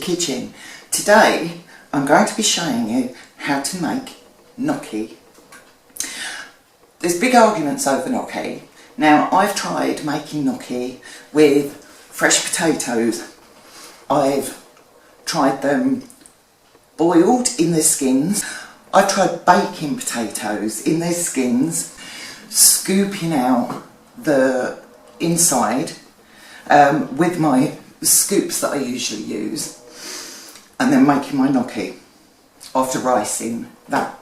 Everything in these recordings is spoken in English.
kitchen. Today I'm going to be showing you how to make gnocchi. There's big arguments over gnocchi. Now, I've tried making gnocchi with fresh potatoes. I've tried them boiled in their skins. I've tried baking potatoes in their skins, scooping out the inside with my scoops that I usually use, and then making my gnocchi after ricing that.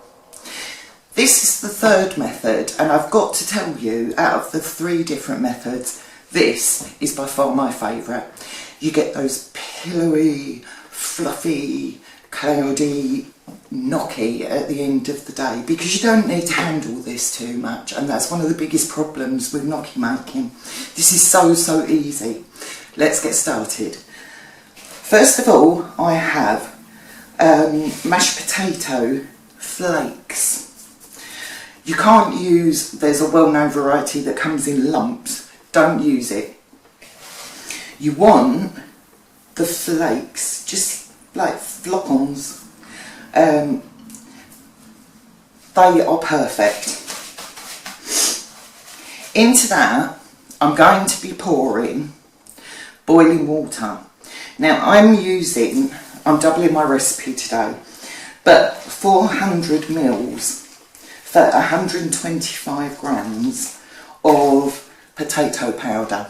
This is the third method, and I've got to tell you, out of the 3 different methods, this is by far my favourite. You get those pillowy, fluffy, cloudy gnocchi at the end of the day, because you don't need to handle this too much, and that's one of the biggest problems with gnocchi making. This is so easy. Let's get started. First of all, I have mashed potato flakes. You can't use, there's a well-known variety that comes in lumps. Don't use it. You want the flakes, just like flocons. They are perfect. Into that, I'm going to be pouring boiling water. Now I'm doubling my recipe today, but 400 mils for 125 grams of potato powder.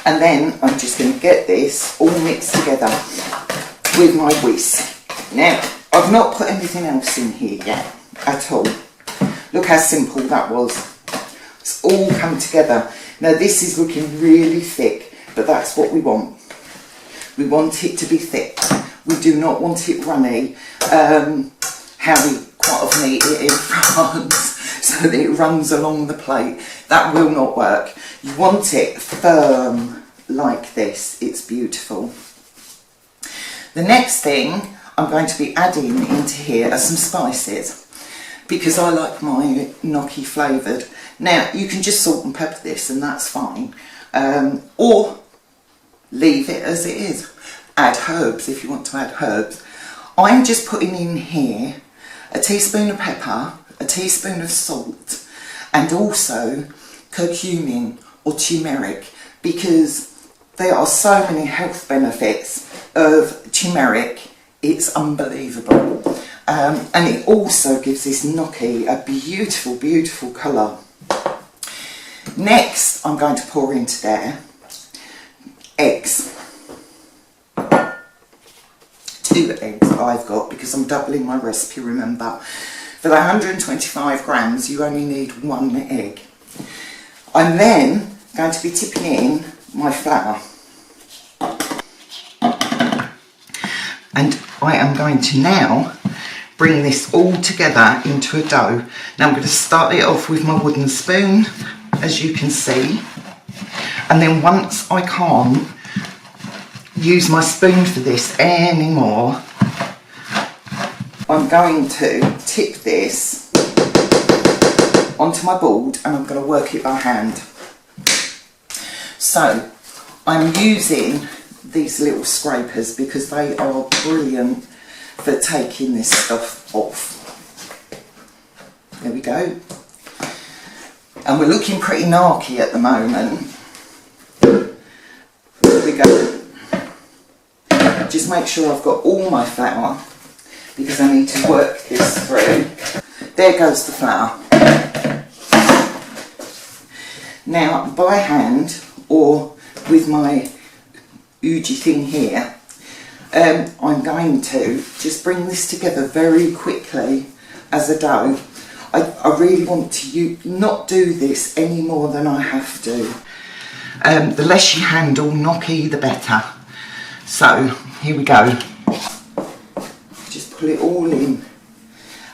And then I'm just going to get this all mixed together with my whisk. Now, I've not put anything else in here yet at all. Look how simple that was. It's all come together. Now this is looking really thick, but that's what we want. We want it to be thick. We do not want it runny, how we quite often eat it in France, so that it runs along the plate. That will not work. You want it firm like this. It's beautiful. The next thing I'm going to be adding into here are some spices, because I like my gnocchi flavoured. Now, you can just salt and pepper this and that's fine, or leave it as it is. Add herbs if you want to add herbs. I'm just putting in here a teaspoon of pepper, a teaspoon of salt, and also curcumin or turmeric, because there are so many health benefits of turmeric. It's unbelievable. And it also gives this gnocchi a beautiful colour. Next, I'm going to pour into there eggs. 2 eggs I've got, because I'm doubling my recipe, remember. For the 125 grams, you only need 1 egg. I'm then going to be tipping in my flour. And I am going to now bring this all together into a dough. Now I'm going to start it off with my wooden spoon, as you can see. And then once I can't use my spoon for this anymore, I'm going to tip this onto my board and I'm going to work it by hand. So I'm using these little scrapers because they are brilliant for taking this stuff off. There we go. And we're looking pretty gnarky at the moment. There we go. Just make sure I've got all my flour, because I need to work this through. There goes the flour. Now, by hand, or with my Uji thing here, I'm going to just bring this together very quickly as a dough. I really want to not do this any more than I have to. The less you handle gnocchi, the better. So, here we go. Just pull it all in,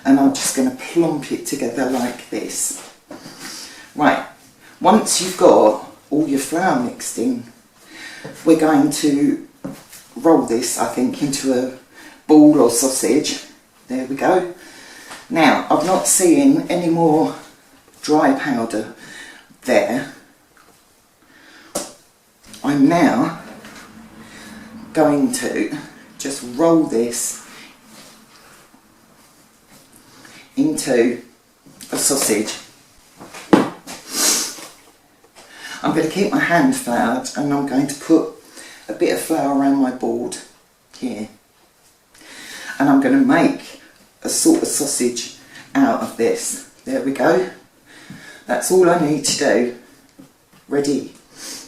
and I'm just going to plump it together like this. Right, once you've got all your flour mixed in, we're going to roll this, I think, into a ball or sausage. There we go. Now, I'm not seeing any more dry powder there. I'm now going to just roll this into a sausage. I'm going to keep my hand floured, and I'm going to put a bit of flour around my board here, and I'm going to make a sort of sausage out of this. There we go. That's all I need to do. Ready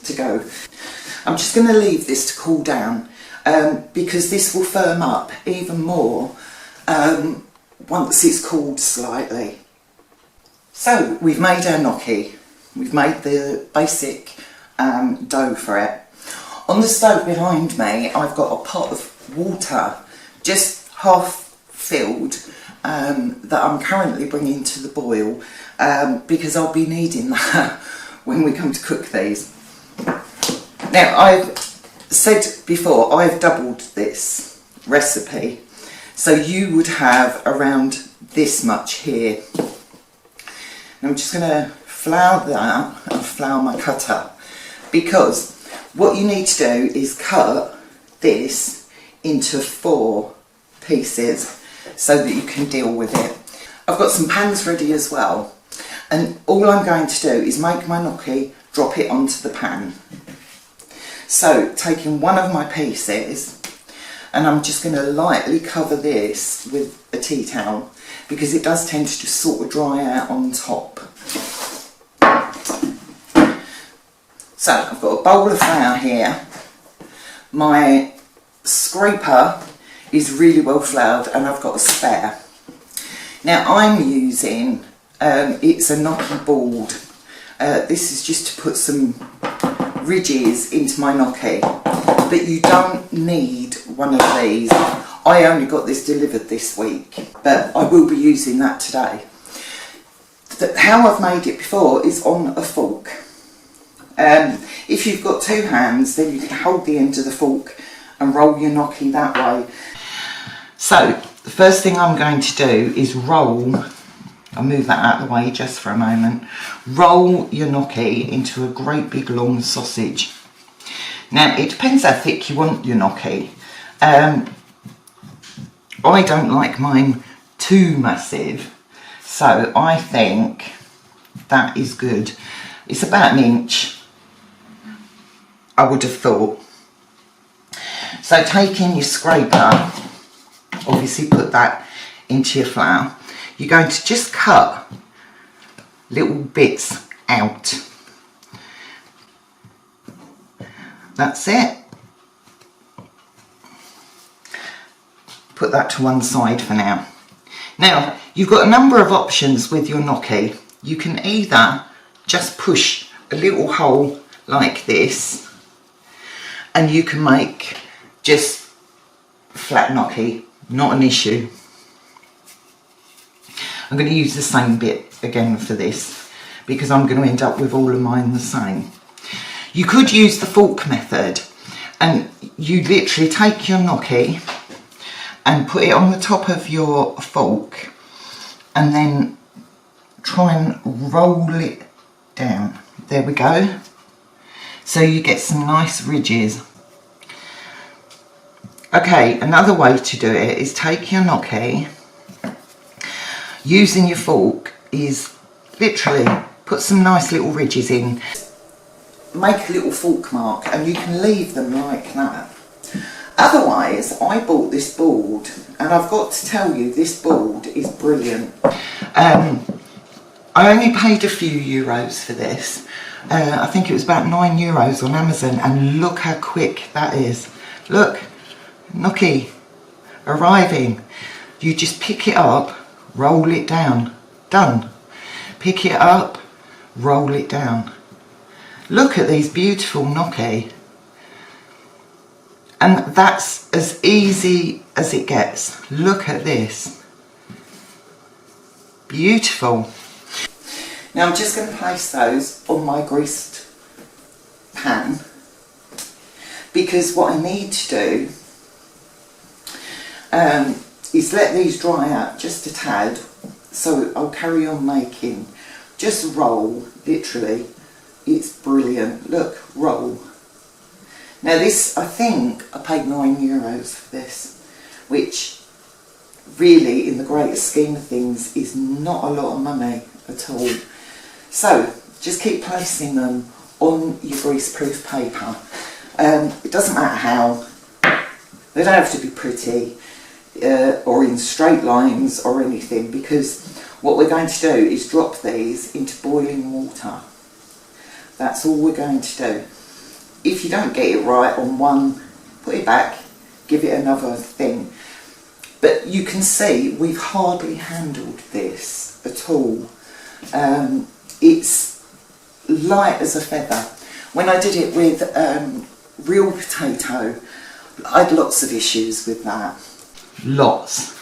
to go. I'm just going to leave this to cool down because this will firm up even more once it's cooled slightly. So we've made our gnocchi. We've made the basic dough for it. On the stove behind me, I've got a pot of water, just half filled, that I'm currently bringing to the boil because I'll be needing that when we come to cook these. Now, I've said before, I've doubled this recipe, so you would have around this much here. And I'm just going to flour that and flour my cutter, because what you need to do is cut this into 4 pieces so that you can deal with it. I've got some pans ready as well, and all I'm going to do is make my gnocchi, drop it onto the pan. So taking one of my pieces, and I'm just going to lightly cover this with a tea towel because it does tend to just sort of dry out on top. So I've got a bowl of flour here. My scraper is really well floured, and I've got a spare. Now I'm using, it's a gnocchi board. This is just to put some ridges into my gnocchi, but you don't need one of these. I only got this delivered this week, but I will be using that today. How I've made it before is on a fork. If you've got 2 hands, then you can hold the end of the fork and roll your gnocchi that way. So the first thing I'm going to do is roll, I'll move that out of the way just for a moment, roll your gnocchi into a great big long sausage. Now it depends how thick you want your gnocchi. I don't like mine too massive, so I think that is good. It's about 1 inch, I would have thought. So taking your scraper, obviously put that into your flour. You're going to just cut little bits out. That's it. Put that to one side for now. Now, you've got a number of options with your gnocchi. You can either just push a little hole like this, and you can make just flat gnocchi, not an issue. I'm going to use the same bit again for this because I'm going to end up with all of mine the same. You could use the fork method, and you literally take your gnocchi and put it on the top of your fork and then try and roll it down. There we go. So you get some nice ridges. Okay, another way to do it is take your gnocchi, using your fork, is literally put some nice little ridges in. Make a little fork mark, and you can leave them like that. Otherwise, I bought this board, and I've got to tell you, this board is brilliant. I only paid a few euros for this. I think it was about €9 on Amazon, and look how quick that is. Look, gnocchi arriving. You just pick it up, roll it down, done. Pick it up, roll it down. Look at these beautiful gnocchi. And that's as easy as it gets. Look at this. Beautiful. Now I'm just going to place those on my greased pan, because what I need to do is let these dry out just a tad, so I'll carry on making. Just roll, literally, it's brilliant. Look, roll. Now this, I think I paid €9 for this, which really in the greater scheme of things is not a lot of money at all. So just keep placing them on your greaseproof paper. It doesn't matter how, they don't have to be pretty or in straight lines or anything, because what we're going to do is drop these into boiling water. That's all we're going to do. If you don't get it right on one, put it back, give it another thing. But you can see we've hardly handled this at all. It's light as a feather. When I did it with real potato, I had lots of issues with that. Lots.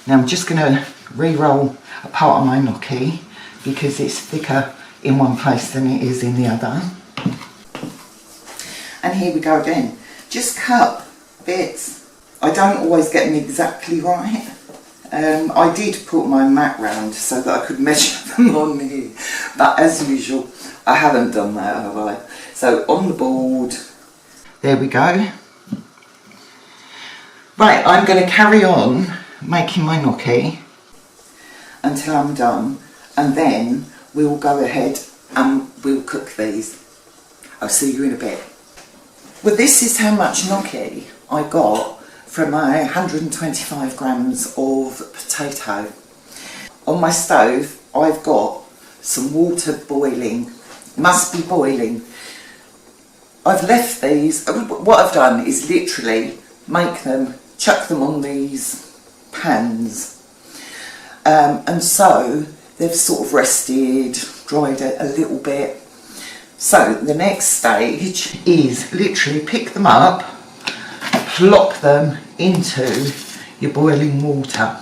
Now I'm just going to re-roll a part of my gnocchi because it's thicker in one place than it is in the other. And here we go again. Just cut bits. I don't always get them exactly right. I did put my mat round so that I could measure them on here, but as usual I haven't done that, have I? So on the board, there we go. Right, I'm going to carry on making my gnocchi until I'm done, and then we'll go ahead and we'll cook these. I'll see you in a bit. Well, this is how much gnocchi I got from my 125 grams of potato. On my stove I've got some water boiling, must be boiling. I've left these, what I've done is literally make them, chuck them on these pans, and so they've sort of rested, dried a little bit. So the next stage is literally pick them up, plop them into your boiling water.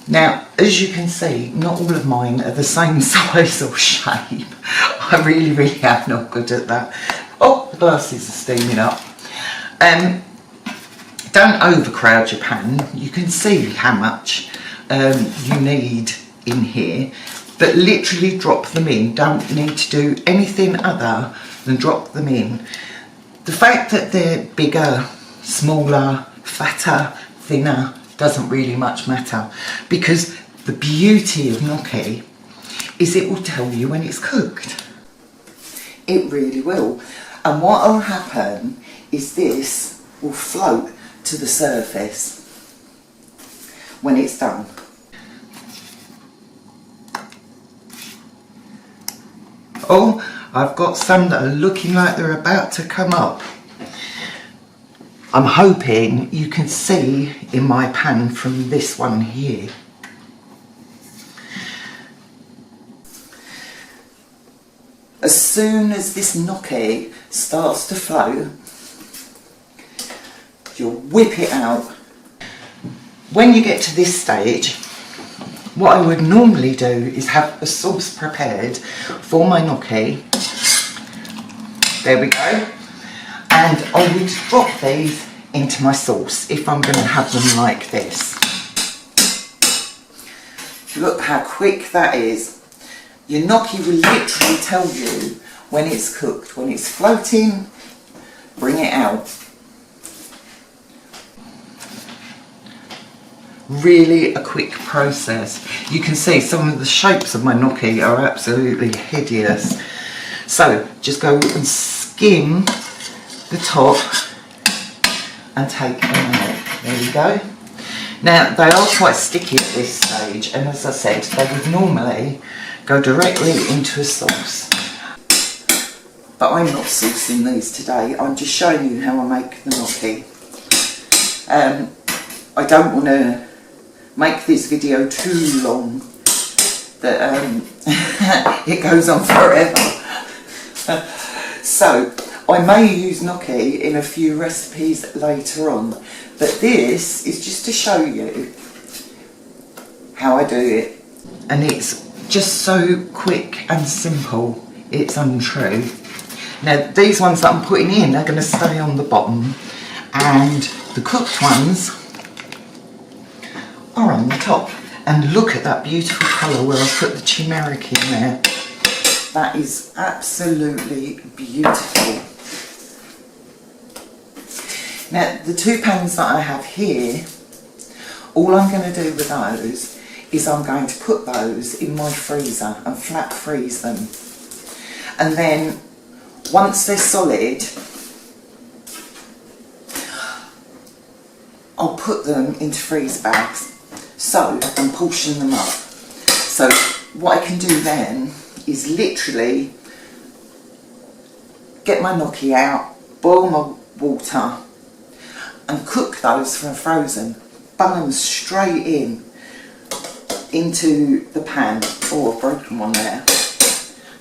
Now, as you can see, not all of mine are the same size or shape. I really am not good at that. Oh, the glasses are steaming up. Don't overcrowd your pan. You can see how much you need in here, but literally drop them in. Don't need to do anything other than drop them in. The fact that they're bigger, smaller, fatter, thinner, doesn't really much matter, because the beauty of gnocchi is it will tell you when it's cooked. It really will. And what will happen is this will float to the surface when it's done. Oh, I've got some that are looking like they're about to come up. I'm hoping you can see in my pan from this one here. As soon as this gnocchi starts to float, you'll whip it out. When you get to this stage, what I would normally do is have a sauce prepared for my gnocchi. There we go. And I would drop these into my sauce if I'm going to have them like this. Look how quick that is. Your gnocchi will literally tell you when it's cooked. When it's floating, bring it out. Really a quick process. You can see some of the shapes of my gnocchi are absolutely hideous. So just go and skim the top and take them out. There we go. Now they are quite sticky at this stage, and as I said, they would normally go directly into a sauce. But I'm not saucing these today, I'm just showing you how I make the gnocchi. I don't want to make this video too long, that it goes on forever. So I may use gnocchi in a few recipes later on, but this is just to show you how I do it. And it's just so quick and simple, it's untrue. Now these ones that I'm putting in are going to stay on the bottom, and the cooked ones are on the top. And look at that beautiful colour where I put the turmeric in there. That is absolutely beautiful. Now the 2 pans that I have here, all I'm going to do with those is I'm going to put those in my freezer and flat freeze them. And then once they're solid, I'll put them into freezer bags and portion them up. So what I can do then is literally get my gnocchi out, boil my water and cook those from frozen. Bung them straight into the pan. Oh, I've broken one there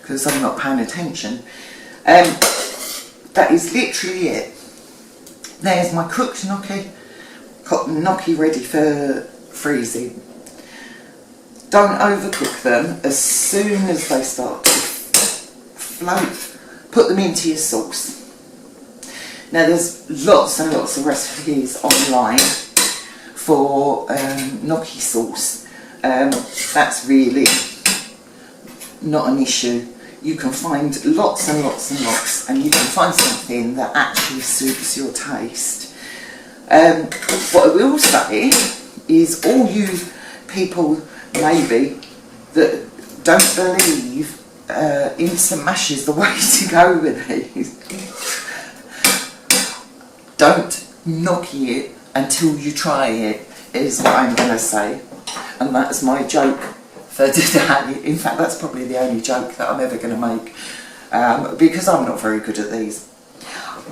because I'm not paying attention. That is literally it. There's my cooked gnocchi. Got the gnocchi ready for freezing. Don't overcook them. As soon as they start to float, put them into your sauce. Now there's lots and lots of recipes online for gnocchi sauce. That's really not an issue. You can find lots and lots and lots, and you can find something that actually suits your taste. What I will say is all you people maybe that don't believe instant mash is the way to go with these, don't gnocchi it until you try it, is what I'm going to say. And that's my joke for today. In fact, that's probably the only joke that I'm ever going to make, because I'm not very good at these.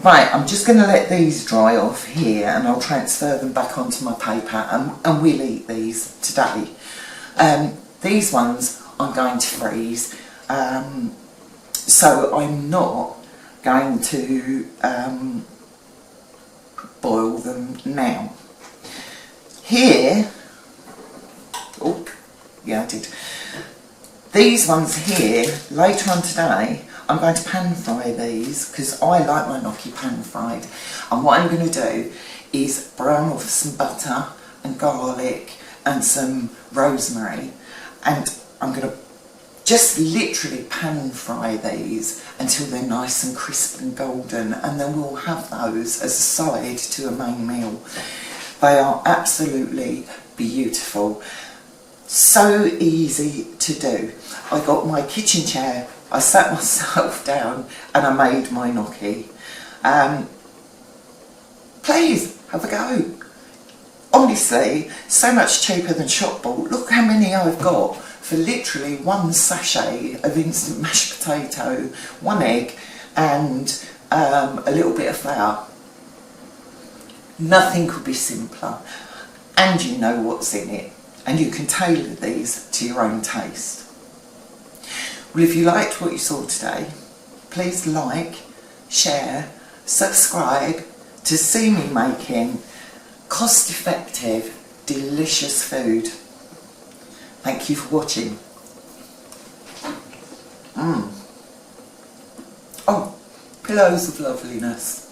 Right, I'm just going to let these dry off here and I'll transfer them back onto my paper and we'll eat these today. These ones I'm going to freeze, so I'm not going to boil them now. Here, oh yeah I did, these ones here, later on today I'm going to pan fry these because I like my gnocchi pan fried, and what I'm going to do is brown off some butter and garlic and some rosemary, and I'm going to just literally pan fry these until they're nice and crisp and golden, and then we'll have those as a side to a main meal. They are absolutely beautiful. So easy to do. I got my kitchen chair, I sat myself down and I made my gnocchi. Please have a go. Honestly, so much cheaper than shop bought. Look how many I've got for literally 1 sachet of instant mashed potato, 1 egg and a little bit of flour. Nothing could be simpler, and you know what's in it, and you can tailor these to your own taste. Well, if you liked what you saw today, please like, share, subscribe to see me making cost-effective, delicious food. Thank you for watching. Oh, pillows of loveliness.